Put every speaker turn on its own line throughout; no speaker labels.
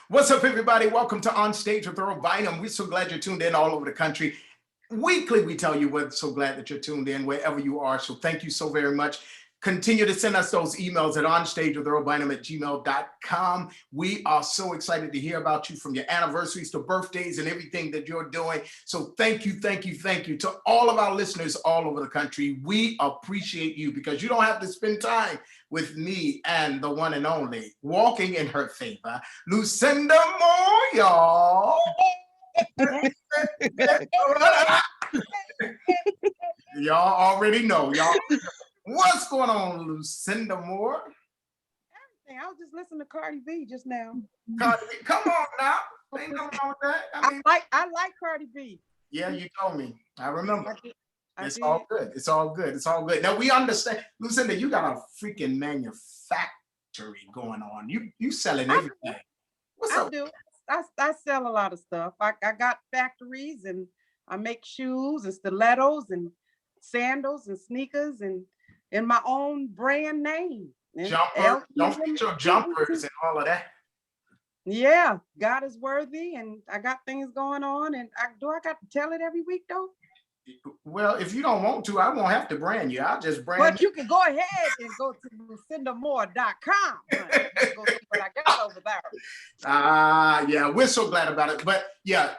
What's up, everybody? Welcome to On Stage with Earl Bynum. We're so glad you're tuned in all over the country. Weekly, we tell you we're so glad that you're tuned in wherever you are. So thank you so very much. Continue to send us those emails at onstagewithearlbynum@gmail.com. We are so excited to hear about you, from your anniversaries to birthdays and everything that you're doing. So thank you to all of our listeners all over the country. We appreciate you because you don't have to spend time with me and the one and only, walking in her favor, Lucinda Moore, y'all. Y'all already know, y'all. What's going on, Lucinda Moore?
Everything. I was just listening to Cardi B just now.
Cardi B, come on now. Ain't nothing wrong with that.
I like Cardi B.
Yeah, you told me. I remember.
It's
all good. It's all good. It's all good. Now we understand, Lucinda. You got a freaking manufactory going on. You selling everything. What's up?
I do. I sell a lot of stuff. I got factories and I make shoes and stilettos and sandals and sneakers and in my own brand name.
Jumpers, don't forget your jumpers and all of that.
Yeah, God is worthy, and I got things going on. And I got to tell it every week though?
Well, if you don't want to, I won't have to brand you. I'll just brand.
But you can go ahead and go to lucindamore.com. Go see what I got over there.
Yeah, we're so glad about it. But yeah,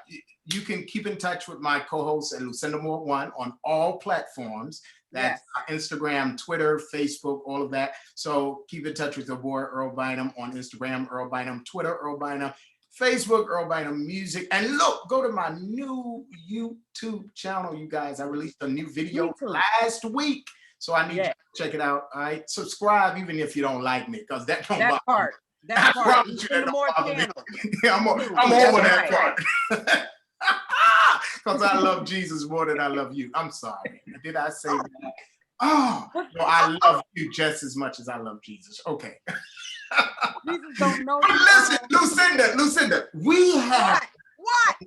you can keep in touch with my co-host and Lucinda Moore 1 on all platforms. That's Instagram, Twitter, Facebook, all of that. So keep in touch with your boy Earl Bynum on Instagram, Earl Bynum, Twitter, Earl Bynum, Facebook, Earl Bynum Music. And look, go to my new YouTube channel, you guys. I released a new video last week. So I need you to check it out. All right. Subscribe even if you don't like me, because that don't bother me.
That part.
Yeah, I'm over that part. Because I love Jesus more than I love you. I'm sorry. Did I say that? Oh, no, I love you just as much as I love Jesus. Okay.
Jesus don't know.
But listen, Lucinda, we have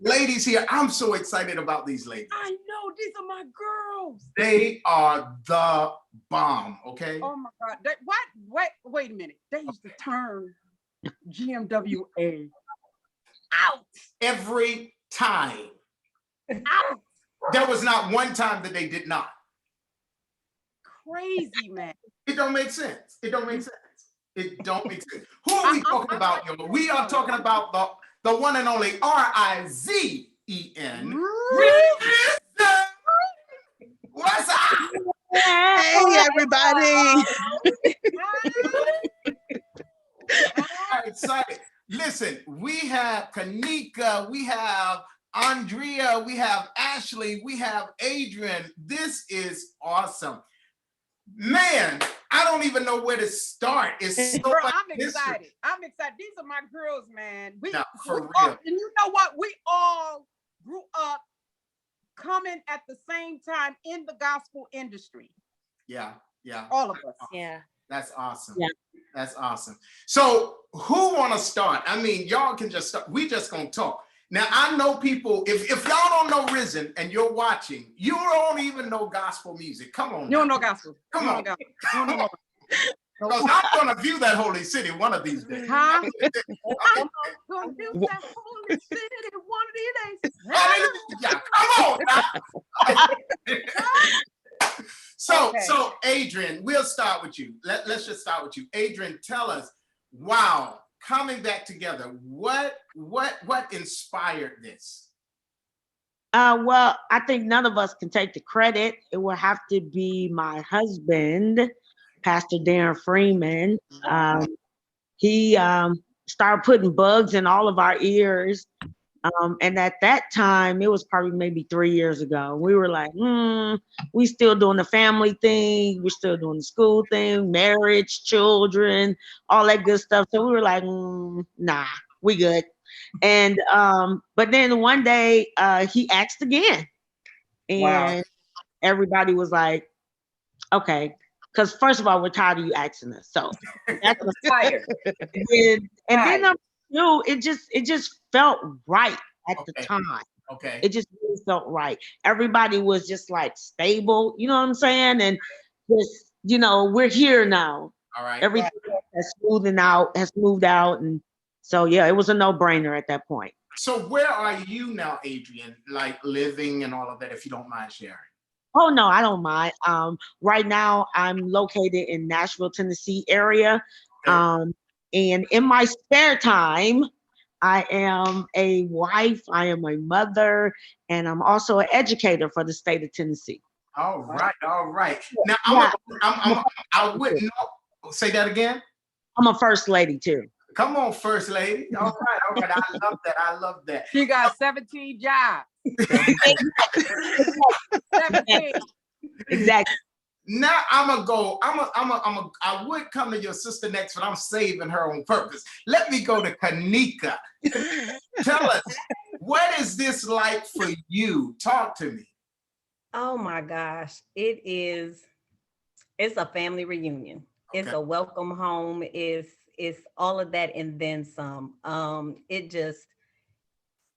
ladies here. I'm so excited about these ladies.
I know. These are my girls.
They are the bomb, okay?
Oh, my God. Wait a minute. They used to turn GMWA out.
Every time.
Out.
There was not one time that they did not.
Crazy, man.
It don't make sense. It don't make sense. Who are we talking about, yo? We are talking about the one and only RiZen. What's up?
Hey, everybody.
I'm excited. Listen, we have Kanika, we have Andrea, we have Ashley, we have Adrienne. This is awesome. Man, I don't even know where to start. It's so
Bro, I'm excited. These are my girls, man.
For real.
And you know what? We all grew up coming at the same time in the gospel industry.
Yeah.
All of us.
Yeah.
That's awesome.
Yeah.
That's awesome. So who want to start? I mean, y'all can just start. We just gonna talk. Now, I know people, if y'all don't know RiZen and you're watching, you don't even know gospel music. Come on.
You don't know gospel.
Come on.
Because
I'm going to view that holy city one of these days.
Huh? I'm going to view that holy city one of these days.
Hallelujah. Come on now. So Adrienne, we'll start with you. Let's just start with you. Adrienne, tell us, wow, coming back together, what inspired this?
Well, I think none of us can take the credit. It will have to be my husband, Pastor Darren Freeman. He started putting bugs in all of our ears. And at that time, it was probably maybe 3 years ago. We were like, we still doing the family thing. We're still doing the school thing, marriage, children, all that good stuff. So we were like, nah, we good. And, but then one day he asked again, and everybody was like, okay. Because first of all, we're tired of you asking us. So that's what's tired. And then it just felt right at the time.
Okay.
It just really felt right. Everybody was just like stable, you know what I'm saying? And just, we're here now.
All right.
Everything has moved out, and So yeah, it was a no-brainer at that point.
So where are you now, Adrienne? Like living and all of that, if you don't mind sharing.
Oh no, I don't mind. Right now I'm located in Nashville, Tennessee area.
Okay.
And in my spare time, I am a wife, I am a mother, and I'm also an educator for the state of Tennessee.
All right, all right. Now
Yeah.
I wouldn't know. Say that again.
I'm a first lady too.
Come on, First Lady. All right, all right. I love that. I love that.
She got 17 jobs. 17.
Exactly.
Now I would come to your sister next, but I'm saving her on purpose. Let me go to Kanika. Tell us, what is this like for you? Talk to me.
Oh my gosh, it's a family reunion. It's
Okay.
a welcome home. It's all of that and then some.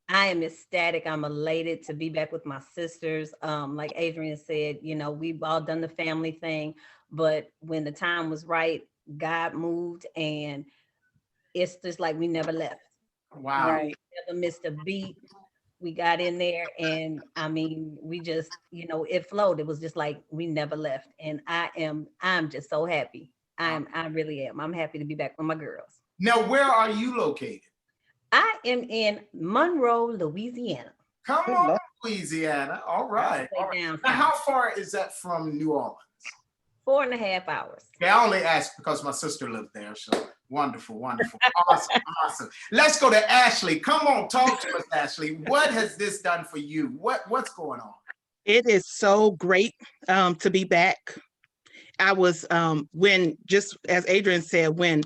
I am ecstatic. I'm elated to be back with my sisters. Like Adrienne said, we've all done the family thing, but when the time was right, God moved, and it's just like we never left.
Wow.
Right.
Never missed a beat. We got in there, and I mean, we just, it flowed. It was just like we never left. And I'm just so happy. I really am. I'm happy to be back with my girls.
Now, where are you located?
I am in Monroe, Louisiana.
Come on, Louisiana. All right.
Way
All right.
down
Now,
south.
how far is that from New Orleans?
4.5 hours.
Okay, I only asked because my sister lived there. So wonderful, wonderful. Awesome, awesome. Let's go to Ashley. Come on, talk to us, Ashley. What has this done for you? What's going on?
It is so great to be back. I was when, just as Adrienne said, when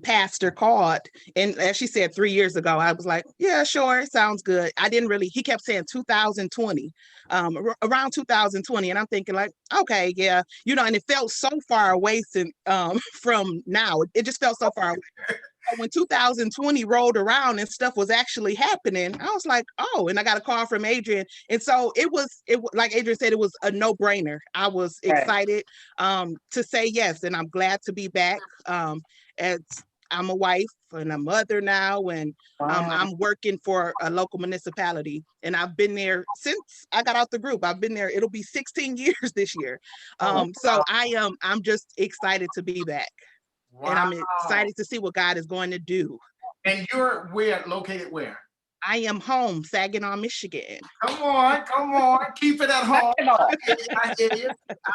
Pastor called, and as she said 3 years ago, I was like, yeah, sure, it sounds good. I didn't really, he kept saying 2020, around 2020, and I'm thinking like, okay, yeah, and it felt so far away from now. It just felt so far away. When 2020 rolled around and stuff was actually happening, I was like, oh, and I got a call from Adrienne. And so it was like Adrienne said, it was a no-brainer. I was excited to say yes, and I'm glad to be back. As I'm a wife and a mother now, and I'm working for a local municipality, and I've been there since I got out the group. I've been there, it'll be 16 years this year. So I'm just excited to be back.
Wow.
And I'm excited to see what God is going to do.
And you're located where?
I am home, Saginaw, Michigan.
Come on, keep it at home. I hear you.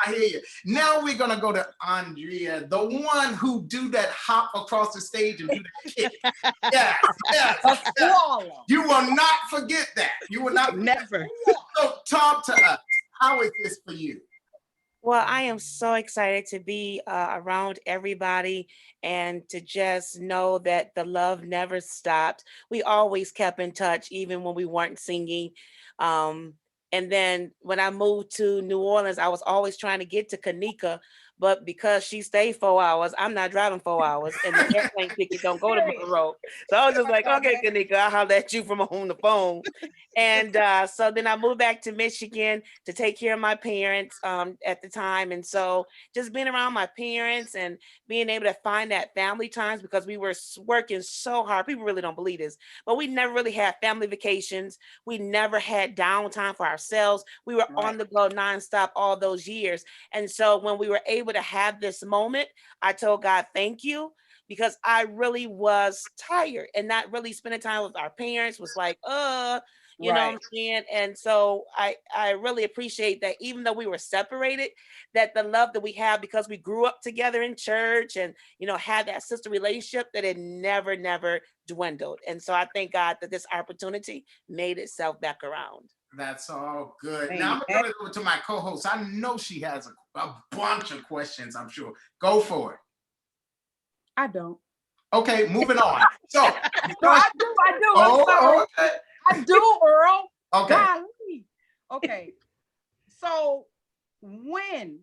I hear you. Now we're gonna go to Andrea, the one who do that hop across the stage and do that kick. Yes. You will not forget that. You will not
Never.
So talk to us. How is this for you?
Well, I am so excited to be around everybody and to just know that the love never stopped. We always kept in touch, even when we weren't singing. And then when I moved to New Orleans, I was always trying to get to Kanika, but because she stayed 4 hours, I'm not driving 4 hours, and the airplane ticket don't go to Monroe. So I was just like, okay, Kanika, I'll holler at you from on the phone. And so then I moved back to Michigan to take care of my parents at the time. And so just being around my parents and being able to find that family times, because we were working so hard. People really don't believe this, but we never really had family vacations. We never had downtime for ourselves. We were on the go nonstop all those years. And so when we were able to have this moment, I told God, thank you, because I really was tired, and not really spending time with our parents was like, you know what I'm saying? And so I really appreciate that, even though we were separated, that the love that we have, because we grew up together in church and, had that sister relationship, that it never, never dwindled. And so I thank God that this opportunity made itself back around.
That's all good. Now I'm going to go to my co-host. I know she has a bunch of questions, I'm sure. Go for it.
I don't.
Okay, moving on. So
No, I do.
Oh, okay.
I do, Earl.
Okay.
Golly. Okay. So when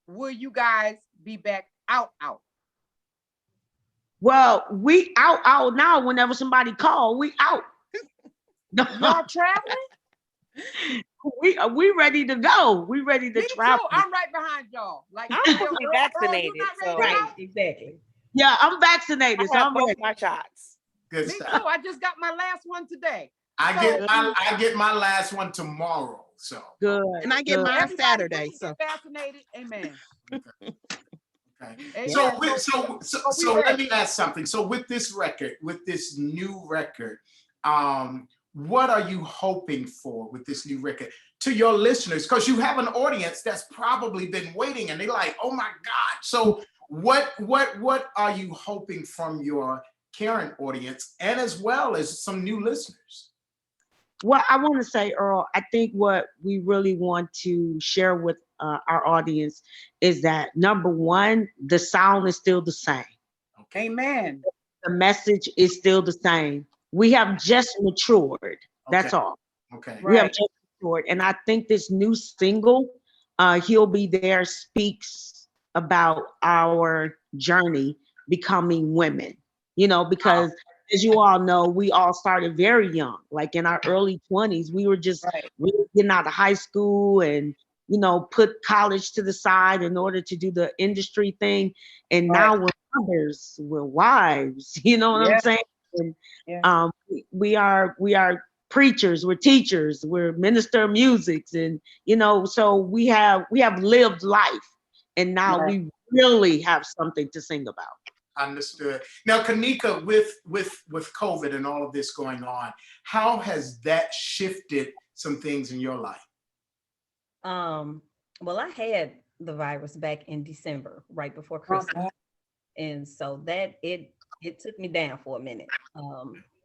will you guys be back out?
Well, we out now. Whenever somebody call, we out.
Y'all traveling?
We ready to go. We ready to travel.
Too. I'm right behind y'all. Like
I'm fully vaccinated.
Earl,
So
Right, exactly.
Yeah, I'm vaccinated, so
I have
I'm
both
ready.
my shots.
Good
Me
stuff.
too. I just got my last one today.
I get my last one tomorrow. So
Good.
And I get
good.
mine
Everybody
Saturday.
please
So
get vaccinated. Amen.
okay.
Amen.
So let me ask something. So with this record, with this new record, what are you hoping for with this new record to your listeners? Because you have an audience that's probably been waiting and they're like, oh my God. So what are you hoping from your current audience and as well as some new listeners?
Well, I want to say, Earl, I think what we really want to share with our audience is that number one, the sound is still the same.
Okay.
Amen.
The message is still the same. We have just matured. That's
Okay.
all.
Okay.
We have
Right.
just matured. And I think this new single, He'll Be There, speaks about our journey becoming women, because as you all know, we all started very young, like in our early 20s. We were just
Right.
really getting out of high school and, put college to the side in order to do the industry thing. And
Right.
now we're mothers, we're wives, you know what I'm
Yeah.
saying? And
Yeah.
we are preachers, we're teachers, we're minister of musics, and so we have lived life, and now
Right.
we really have something to sing about.
Understood. Now, Kanika, with COVID and all of this going on, how has that shifted some things in your life?
Well, I had the virus back in December, right before Christmas. And so that it took me down for a minute.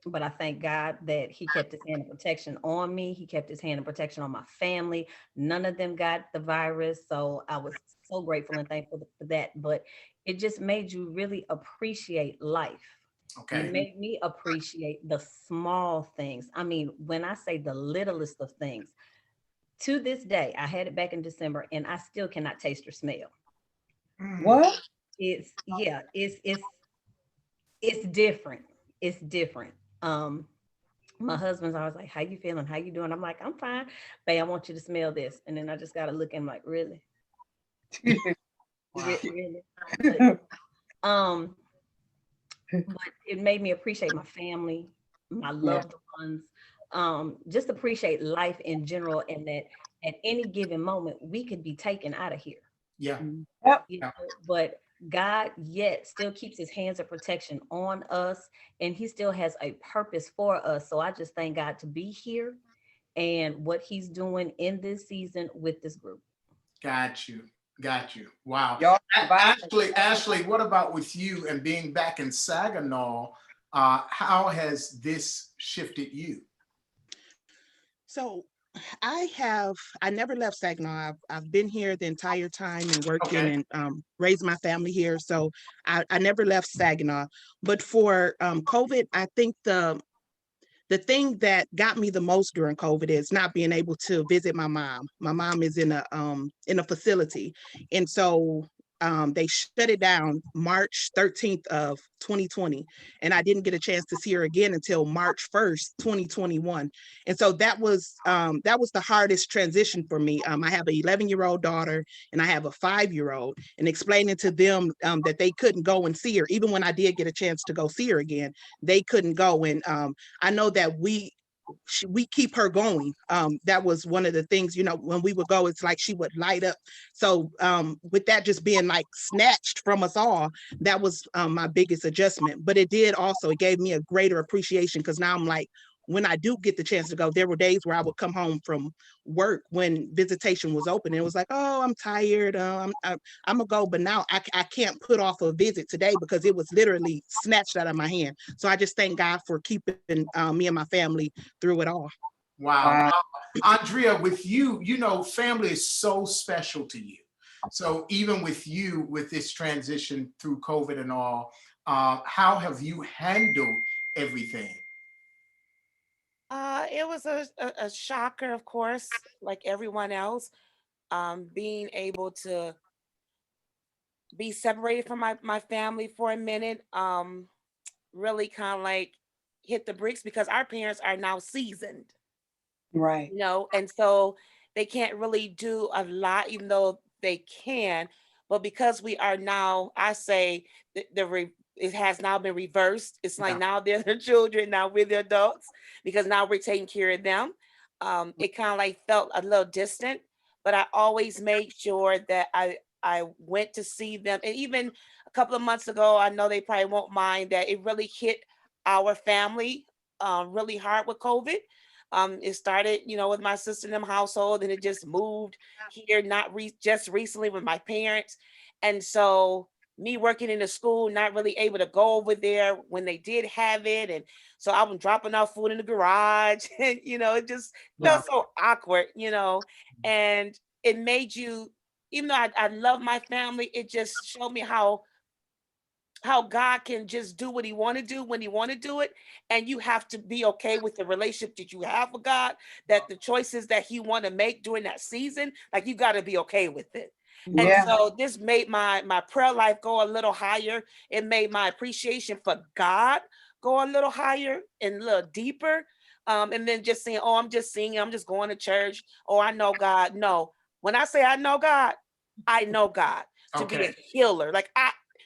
But I thank God that he kept his hand of protection on me. He kept his hand of protection on my family. None of them got the virus. So I was so grateful and thankful for that. But it just made you really appreciate life.
Okay.
It made me appreciate the small things. I mean, when I say the littlest of things, to this day, I had it back in December and I still cannot taste or smell.
What?
It's different. It's different. My husband's always like, how you feeling? How you doing? I'm like, I'm fine. Babe, I want you to smell this. And then I just gotta look at him like, really?
Wow.
Really? But it made me appreciate my family, my loved ones, just appreciate life in general, and that at any given moment we could be taken out of here.
Yeah.
Yep.
But God yet still keeps his hands of protection on us, and he still has a purpose for us. So I just thank God to be here and what he's doing in this season with this group.
Got you. Wow.
Y'all
Ashley, what about with you and being back in Saginaw? How has this shifted you?
So I never left Saginaw. I've been here the entire time and working and raised my family here. So I never left Saginaw. But for COVID, I think the thing that got me the most during COVID is not being able to visit my mom. My mom is in a facility. And so they shut it down March 13th of 2020. And I didn't get a chance to see her again until March 1st, 2021. And so that was the hardest transition for me. I have an 11-year-old daughter and I have a 5-year-old, and explaining to them that they couldn't go and see her. Even when I did get a chance to go see her again, they couldn't go. And I know that we keep her going. That was one of the things, when we would go, it's like she would light up. So with that just being like snatched from us all, that was my biggest adjustment. But it gave me a greater appreciation, because now I'm like, when I do get the chance to go, there were days where I would come home from work when visitation was open. And it was like, oh, I'm tired. I'm gonna go. But now I can't put off a visit today because it was literally snatched out of my hand. So I just thank God for keeping me and my family through it all.
Wow. Andrea, with you, family is so special to you. So even with you, with this transition through COVID and all, how have you handled everything?
It was a shocker, of course, like everyone else. Being able to be separated from my family for a minute, really kind of like hit the bricks, because our parents are now seasoned,
Right.
and so they can't really do a lot, even though they can. But because we are now, I say the it has now been reversed. It's like
Yeah.
now they're the children, now we're the adults, because now we're taking care of them. It kind of like felt a little distant, but I always made sure that I went to see them. And even a couple of months ago, I know they probably won't mind that it really hit our family really hard with COVID. It started, with my sister in them household, and it just moved here, not just recently with my parents. And so me working in the school, not really able to go over there when they did have it. And so I was dropping off food in the garage and, it just felt so awkward, and it made you, even though I love my family, it just showed me how God can just do what he want to do when he want to do it. And you have to be okay with the relationship that you have with God, that the choices that he want to make during that season, like you got to be okay with it. And
Yeah.
so this made my prayer life go a little higher. It made my appreciation for God go a little higher and a little deeper. And then just saying, oh, I'm just singing, I'm just going to church. Oh, I know God. No, when I say I know God to be a healer. Like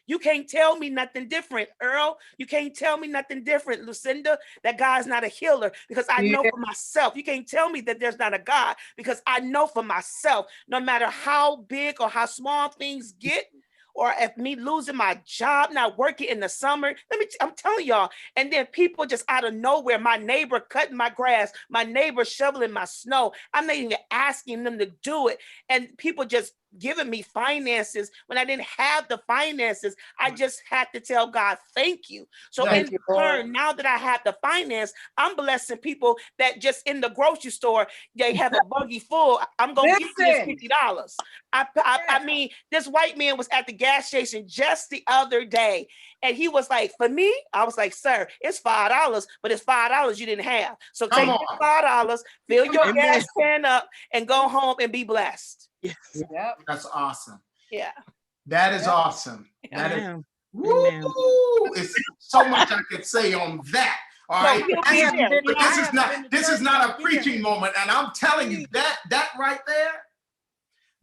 you can't tell me nothing different, Earl. You can't tell me nothing different, Lucinda, that God's not a healer, because I know for myself. You can't tell me that there's not a God, because I know for myself, no matter how big or how small things get, or if me losing my job, not working in the summer, I'm telling y'all, and then people just out of nowhere, my neighbor cutting my grass, my neighbor shoveling my snow, I'm not even asking them to do it, and people just giving me finances when I didn't have the finances. I just had to tell God, thank you. So in turn, now that I have the finance, I'm blessing people that just in the grocery store, they have a buggy full. I'm going to give you this $50. I mean, this white man was at the gas station just the other day, and he was like, for me, I was like, sir, it's $5, but it's $5 you didn't have. So take this $5, fill your gas can up, and go home and be blessed.
Yes.
Yep.
That's awesome.
Yeah.
That is awesome. That is,
Amen.
woo, it's so much I could say on that. All right. But this is not a preaching moment. And I'm telling you that right there,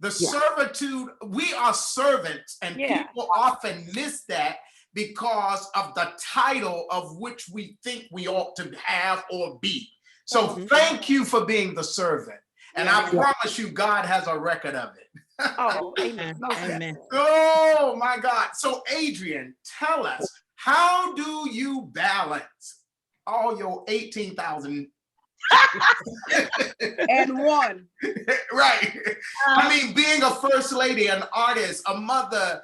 the servitude, we are servants, and people often miss that because of the title of which we think we ought to have or be. So thank you for being the servant. And I promise you, God has a record of it.
Oh, amen.
Amen.
Oh my God. So Adrienne, tell us, how do you balance all your 18,000
and one?
Right. I mean, being a first lady, an artist, a mother,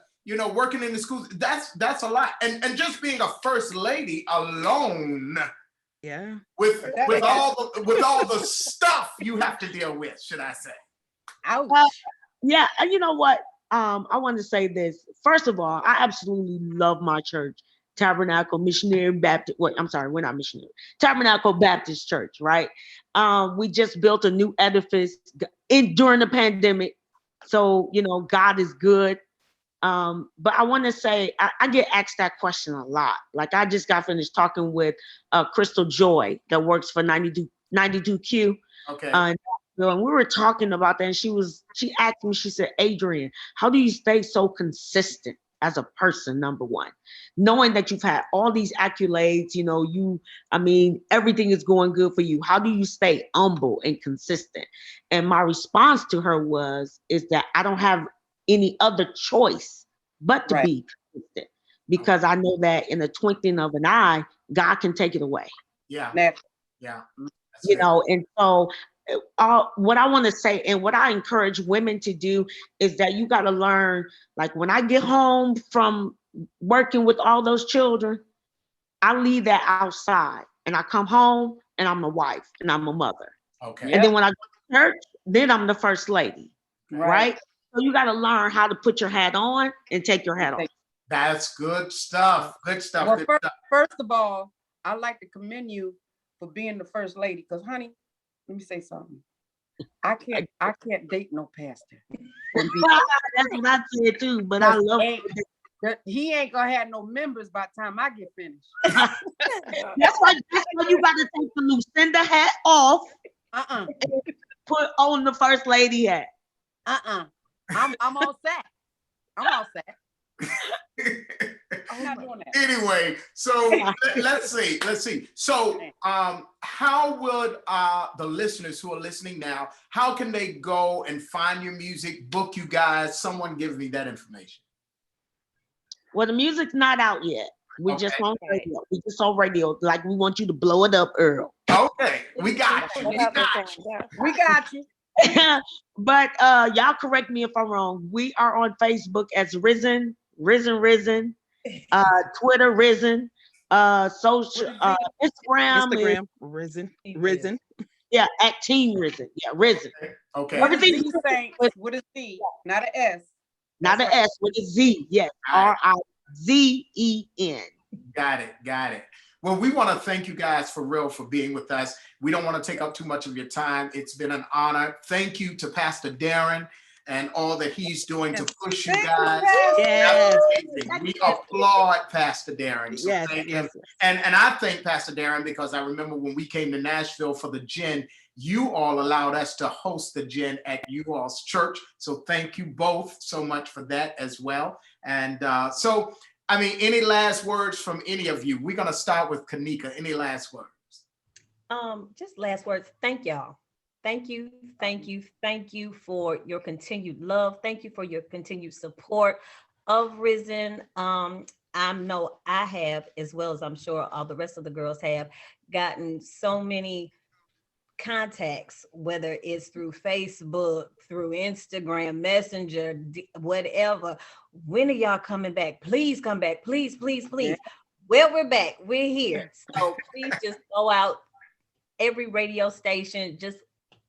working in the schools, that's a lot. And just being a first lady alone.
Yeah.
With all the stuff you have to deal with, should I say?
Ouch.
Yeah, and you know what? I want to say this. First of all, I absolutely love my church, Tabernacle Missionary Baptist. Wait, I'm sorry, we're not missionary. Tabernacle Baptist Church, right? We just built a new edifice during the pandemic, so God is good. But I want to say I get asked that question a lot. Like I just got finished talking with Crystal Joy that works for 92Q.
Okay.
And we were talking about that, and she asked me, she said, Adrienne, how do you stay so consistent as a person, number one, knowing that you've had all these accolades, everything is going good for you. How do you stay humble and consistent? And my response to her is that I don't have any other choice but to be consistent, because I know that in the twinkling of an eye, God can take it away.
Yeah. Yeah.
And so what I want to say, and what I encourage women to do, is that you got to learn, like when I get home from working with all those children, I leave that outside and I come home and I'm a wife and I'm a mother.
Okay.
And then when I go to church, then I'm the first lady, right? So you got to learn how to put your hat on and take your hat off.
That's good stuff. Good stuff.
Well,
good stuff.
First of all, I'd like to commend you for being the first lady, because honey, let me say something. I can't date no pastor.
That's what I said too, but I love it.
He ain't gonna have no members by the time I get finished.
That's why you got to take the Lucinda hat off. And put on the first lady hat.
I'm all set. I'm all set. I'm not doing that.
Anyway, so let's see. So how would the listeners who are listening now, how can they go and find your music, book you guys? Someone give me that information.
Well, the music's not out yet. We
Okay.
just on radio. We just on radio. Like, we want you to blow it up, Earl.
Okay, we got you. We got you.
We got you.
But y'all correct me if I'm wrong. We are on Facebook as RiZen, Twitter RiZen, social Instagram
RiZen.
Yeah, at Team RiZen. Yeah, RiZen.
Okay.
Everything
with a Z, not an S.
Not an S, with a Z. Yes, RiZen.
Got it. Well, we want to thank you guys for real for being with us. We don't want to take up too much of your time. It's been an honor. Thank you to Pastor Darren and all that he's doing to push you guys.
Yes.
We applaud Pastor Darren. So
Yes,
thank
yes,
him. And I thank Pastor Darren because I remember when we came to Nashville for the Gin, you all allowed us to host the Gin at you all's church. So thank you both so much for that as well. And so, I mean, any last words from any of you? We're going to start with Kanika. Any last words?
Just last words. Thank y'all. Thank you for your continued love. Thank you for your continued support of RiZen. I know I have, as well as I'm sure all the rest of the girls have, gotten so many contacts, whether it's through Facebook, through Instagram, Messenger, whatever. When are y'all coming back? Please come back. Please.
Yeah.
Well, we're back. We're here. So please just go out every radio station, just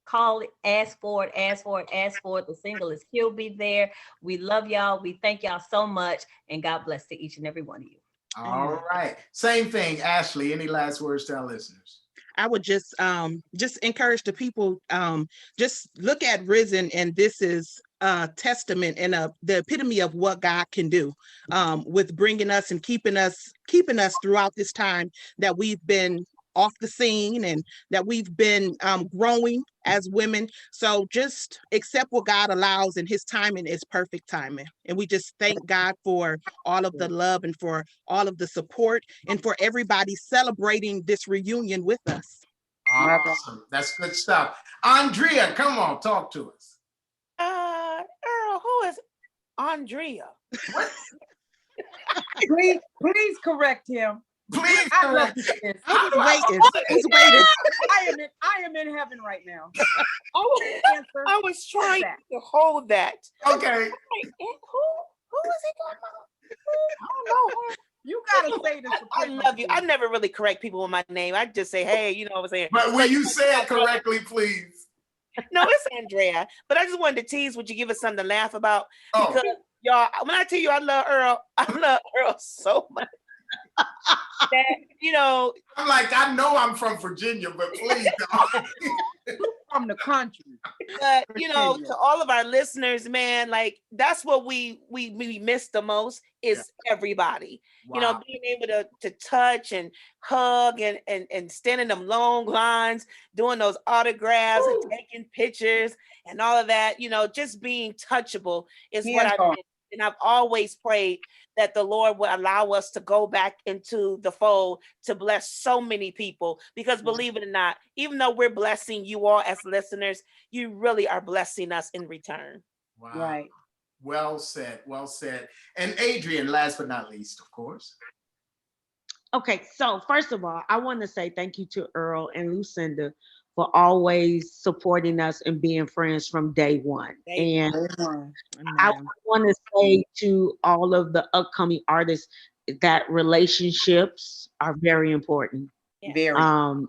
call it, ask for it. The single is He'll Be There. We love y'all. We thank y'all so much. And God bless to each and every one of you.
All right. Same thing, Ashley. Any last words to our listeners?
I would just encourage the people, just look at RiZen, and this is a testament and the epitome of what God can do with bringing us and keeping us throughout this time that we've been off the scene and that we've been growing as women. So just accept what God allows, and his timing is perfect timing. And we just thank God for all of the love and for all of the support and for everybody celebrating this reunion with us.
Awesome. That's good stuff. Andrea, come on, talk to us.
Earl, who is Andrea?
Please correct him.
Please
I love
correct.
this.
He's waiting.
I am in heaven right now.
I was trying to hold that.
Okay.
Who is he talking about? I don't know.
You gotta say this.
I love you. I never really correct people with my name. I just say, hey, you know what I'm saying?
But will you say it correctly, please?
No, it's Andrea. But I just wanted to tease, would you give us something to laugh about?
Oh.
Because y'all, when I tell you I love Earl so much. That, you know,
I'm like, I know I'm from Virginia, but please don't.
From the country.
But you know, to all of our listeners, man, like that's what we miss the most is everybody.
Wow.
You know, being able to touch and hug and stand in them long lines, doing those autographs and taking pictures and all of that, you know, just being touchable is what I miss. And I've always prayed that the Lord would allow us to go back into the fold to bless so many people. Because believe it or not, even though we're blessing you all as listeners, you really are blessing us in return.
Wow.
Right.
Well said. Well said. And Adrienne, last but not least, of course.
Okay, so first of all, I want to say thank you to Earl and Lucinda for always supporting us and being friends from day one. And I want to say to all of the upcoming artists that relationships are very important.
Very.
And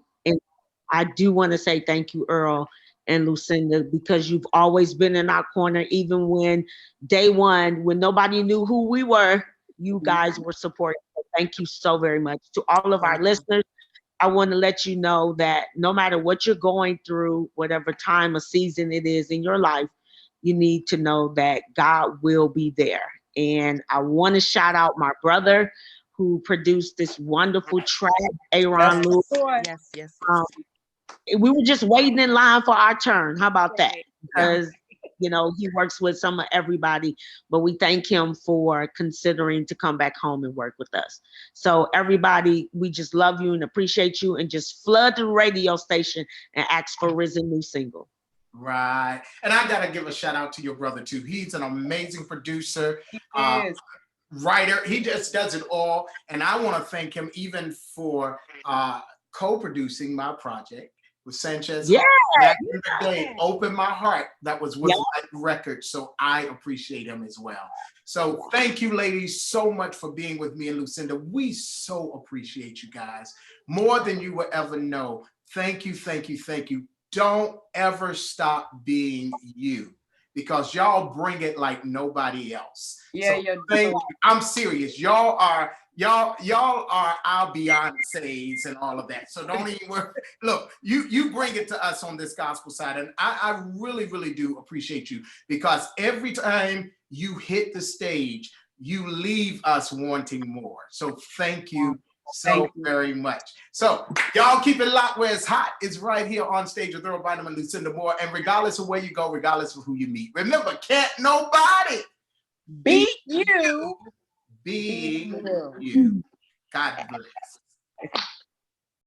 I do want to say thank you, Earl and Lucinda, because you've always been in our corner, even when day one, when nobody knew who we were, you guys were supporting. So thank you so very much. To all of our listeners, I want to let you know that no matter what you're going through, whatever time or season it is in your life, you need to know that God will be there. And I want to shout out my brother who produced this wonderful track, Aaron Lewis.
Yes.
We were just waiting in line for our turn. How about that? Because you know, he works with some of everybody, but we thank him for considering to come back home and work with us. So everybody, we just love you and appreciate you, and just flood the radio station and ask for RiZen new single.
Right. And I got to give a shout out to your brother too. He's an amazing producer,
He is.
writer. He just does it all. And I want to thank him even for co-producing my project with Sanchez.
Yeah.
Back in the day, Open My Heart. That was my record. So I appreciate him as well. So thank you, ladies, so much for being with me and Lucinda. We so appreciate you guys more than you will ever know. Thank you, thank you, thank you. Don't ever stop being you, because y'all bring it like nobody else.
Yeah,
so
you
thank
do.
you. I'm serious. Y'all are our Beyonces and all of that. So don't even worry. Look, you bring it to us on this gospel side, and I really, really do appreciate you, because every time you hit the stage, you leave us wanting more. So thank you so very much. So y'all keep it locked where it's hot. It's right here on stage with Earl Bynum and Lucinda Moore. And regardless of where you go, regardless of who you meet, remember, can't nobody
Beat you
being you. God bless.